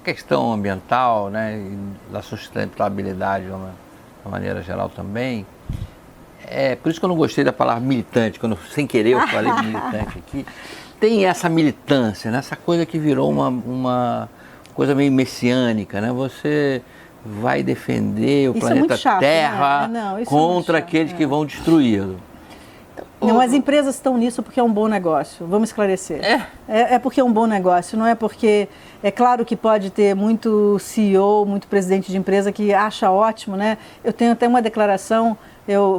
questão ambiental, né, e da sustentabilidade de uma maneira geral também. É por isso que eu não gostei da palavra militante, quando sem querer eu falei militante aqui. Tem essa militância, né, essa coisa que virou uma coisa meio messiânica, né? Você vai defender o planeta chato, Terra, né? Não, contra aqueles que vão destruí-lo. Não, as empresas estão nisso porque é um bom negócio, vamos esclarecer. É porque é um bom negócio, não é porque... É claro que pode ter muito CEO, muito presidente de empresa que acha ótimo, né? Eu tenho até uma declaração,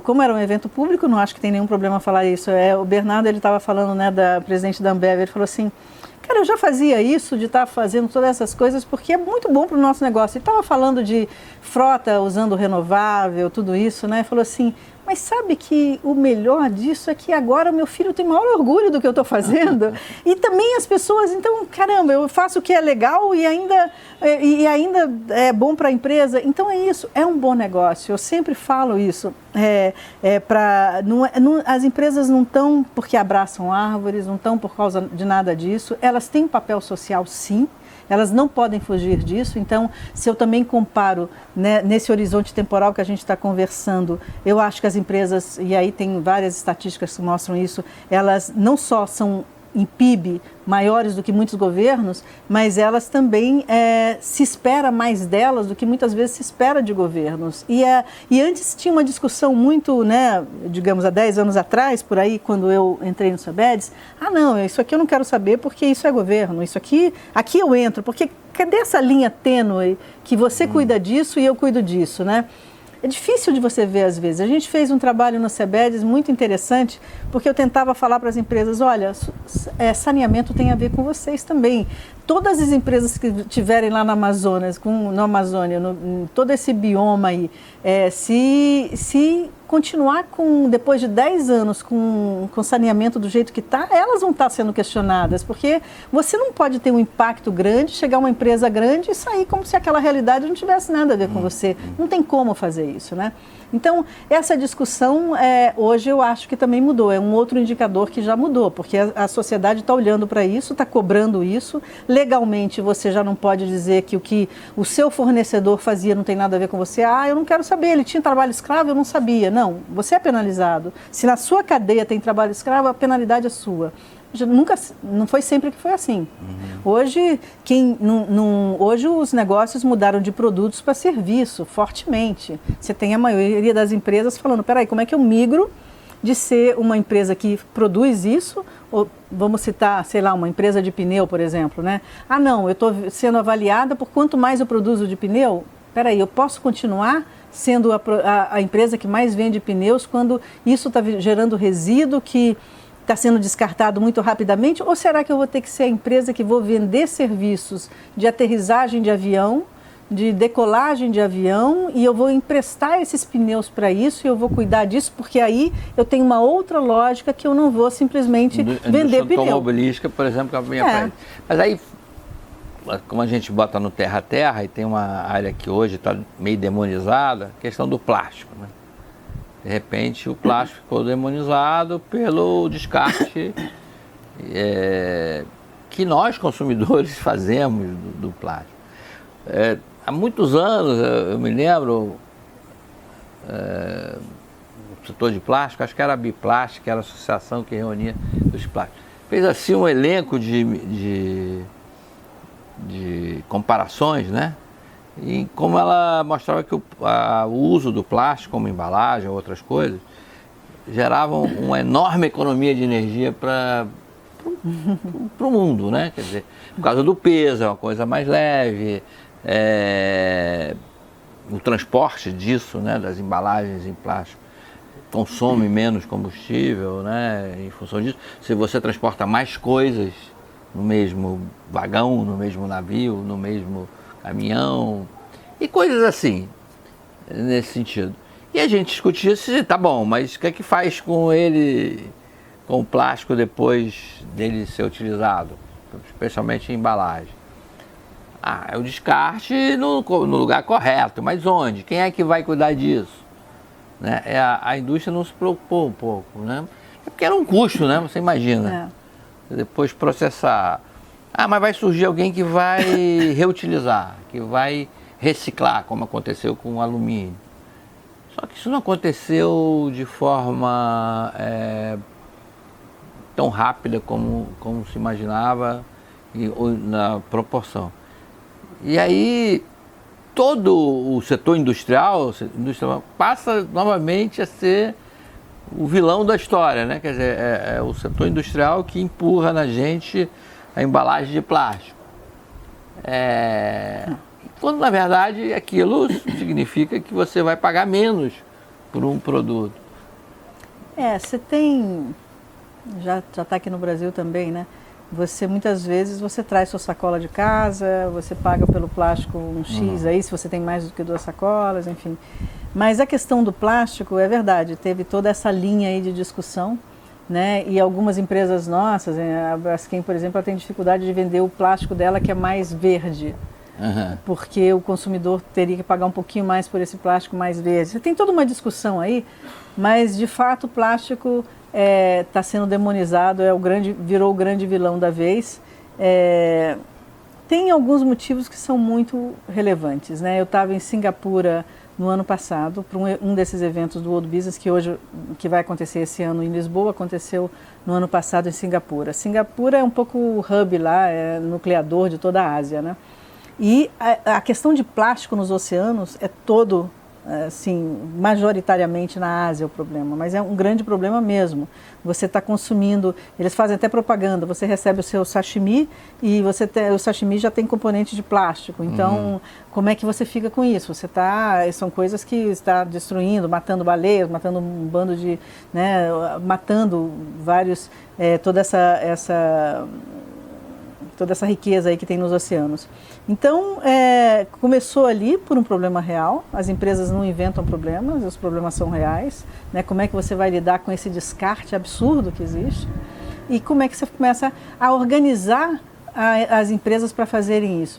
como era um evento público, não acho que tem nenhum problema falar isso. O Bernardo, ele estava falando, né, da presidente da Ambev, ele falou assim, cara, eu já fazia isso, de estar fazendo todas essas coisas, porque é muito bom para o nosso negócio. Ele estava falando de frota usando renovável, tudo isso, né? Ele falou assim, mas sabe que o melhor disso é que agora meu filho tem maior orgulho do que eu estou fazendo. E também as pessoas, então, caramba, eu faço o que é legal e ainda é bom para a empresa. Então é isso, é um bom negócio. Eu sempre falo isso. As empresas não estão porque abraçam árvores, não estão por causa de nada disso. Elas têm um papel social, sim. Elas não podem fugir disso. Então, se eu também comparo, né, nesse horizonte temporal que a gente está conversando, eu acho que as empresas, e aí tem várias estatísticas que mostram isso, elas não só são em PIB maiores do que muitos governos, mas elas também se espera mais delas do que muitas vezes se espera de governos. E antes tinha uma discussão muito, né, digamos, há 10 anos atrás, por aí, quando eu entrei no Sebedes, não, isso aqui eu não quero saber porque isso é governo, isso aqui eu entro, porque cadê essa linha tênue que você cuida disso e eu cuido disso, né? É difícil de você ver às vezes. A gente fez um trabalho no Sebedes muito interessante, porque eu tentava falar para as empresas, olha, saneamento tem a ver com vocês também. Todas as empresas que estiverem lá na Amazonas, na Amazônia, todo esse bioma aí, se continuar depois de 10 anos com saneamento do jeito que está, elas vão estar sendo questionadas, porque você não pode ter um impacto grande, chegar uma empresa grande e sair como se aquela realidade não tivesse nada a ver com você. Não tem como fazer isso, né? Então, essa discussão, hoje eu acho que também mudou, é um outro indicador que já mudou, porque a sociedade está olhando para isso, está cobrando isso. Legalmente, você já não pode dizer que o que o seu fornecedor fazia não tem nada a ver com você. Eu não quero saber, ele tinha trabalho escravo, eu não sabia. Não, você é penalizado. Se na sua cadeia tem trabalho escravo, a penalidade é sua. Não foi sempre que foi assim. Hoje, hoje os negócios mudaram de produtos para serviço, fortemente. Você tem a maioria das empresas falando, peraí, como é que eu migro de ser uma empresa que produz isso, ou vamos citar, sei lá, uma empresa de pneu, por exemplo, né? Não, eu estou sendo avaliada por quanto mais eu produzo de pneu, peraí, eu posso continuar sendo a empresa que mais vende pneus quando isso está gerando resíduo que está sendo descartado muito rapidamente? Ou será que eu vou ter que ser a empresa que vou vender serviços de aterrissagem de avião, de decolagem de avião, e eu vou emprestar esses pneus para isso e eu vou cuidar disso, porque aí eu tenho uma outra lógica que eu não vou simplesmente vender pneu. Automobilística, por exemplo, que é a minha parte. Mas aí, como a gente bota no terra a terra, e tem uma área que hoje está meio demonizada, a questão do plástico, né? De repente o plástico ficou demonizado pelo descarte que nós consumidores fazemos do plástico. Há muitos anos, eu me lembro, o setor de plástico, acho que era a Biplástica, era a associação que reunia os plásticos, fez assim um elenco de comparações, né? E como ela mostrava que o uso do plástico como embalagem ou outras coisas geravam uma enorme economia de energia para o mundo, né? Quer dizer, por causa do peso, é uma coisa mais leve, o transporte disso, né, das embalagens em plástico, consome menos combustível, né, em função disso. Se você transporta mais coisas no mesmo vagão, no mesmo navio, no mesmo caminhão, e coisas assim, nesse sentido. E a gente discutia se tá bom, mas o que é que faz com ele, com o plástico depois dele ser utilizado, especialmente em embalagem? É o descarte no lugar correto, mas onde? Quem é que vai cuidar disso? Né? A indústria não se preocupou um pouco, né? É porque era um custo, né? Você imagina. Depois processar, Ah, mas vai surgir alguém que vai reutilizar, que vai reciclar, como aconteceu com o alumínio. Só que isso não aconteceu de forma tão rápida como se imaginava ou na proporção. E aí todo o setor industrial passa novamente a ser o vilão da história, né? Quer dizer, é o setor industrial que empurra na gente a embalagem de plástico. Quando na verdade aquilo significa que você vai pagar menos por um produto. Você tem, já está aqui no Brasil também, né? Você muitas vezes você traz sua sacola de casa, você paga pelo plástico um X aí, se você tem mais do que 2 sacolas, enfim. Mas a questão do plástico, é verdade, teve toda essa linha aí de discussão, né? E algumas empresas nossas, a Braskem, por exemplo, ela tem dificuldade de vender o plástico dela que é mais verde. Porque o consumidor teria que pagar um pouquinho mais por esse plástico mais verde. Você tem toda uma discussão aí, mas de fato o plástico está sendo demonizado, virou o grande vilão da vez. Tem alguns motivos que são muito relevantes, né? Eu estava em Singapura no ano passado, para um desses eventos do World Business, que vai acontecer esse ano em Lisboa, aconteceu no ano passado em Singapura. Singapura é um pouco o hub lá, nucleador de toda a Ásia, né? E a questão de plástico nos oceanos é todo, assim, majoritariamente na Ásia o problema, mas é um grande problema mesmo. Você está consumindo, eles fazem até propaganda, você recebe o seu sashimi e o sashimi já tem componente de plástico. Então, como é que você fica com isso? São coisas que está destruindo, matando baleias, matando um bando de, né, matando vários, toda essa riqueza aí que tem nos oceanos. Então, começou ali por um problema real, as empresas não inventam problemas, os problemas são reais, né? Como é que você vai lidar com esse descarte absurdo que existe? E como é que você começa a organizar as empresas para fazerem isso?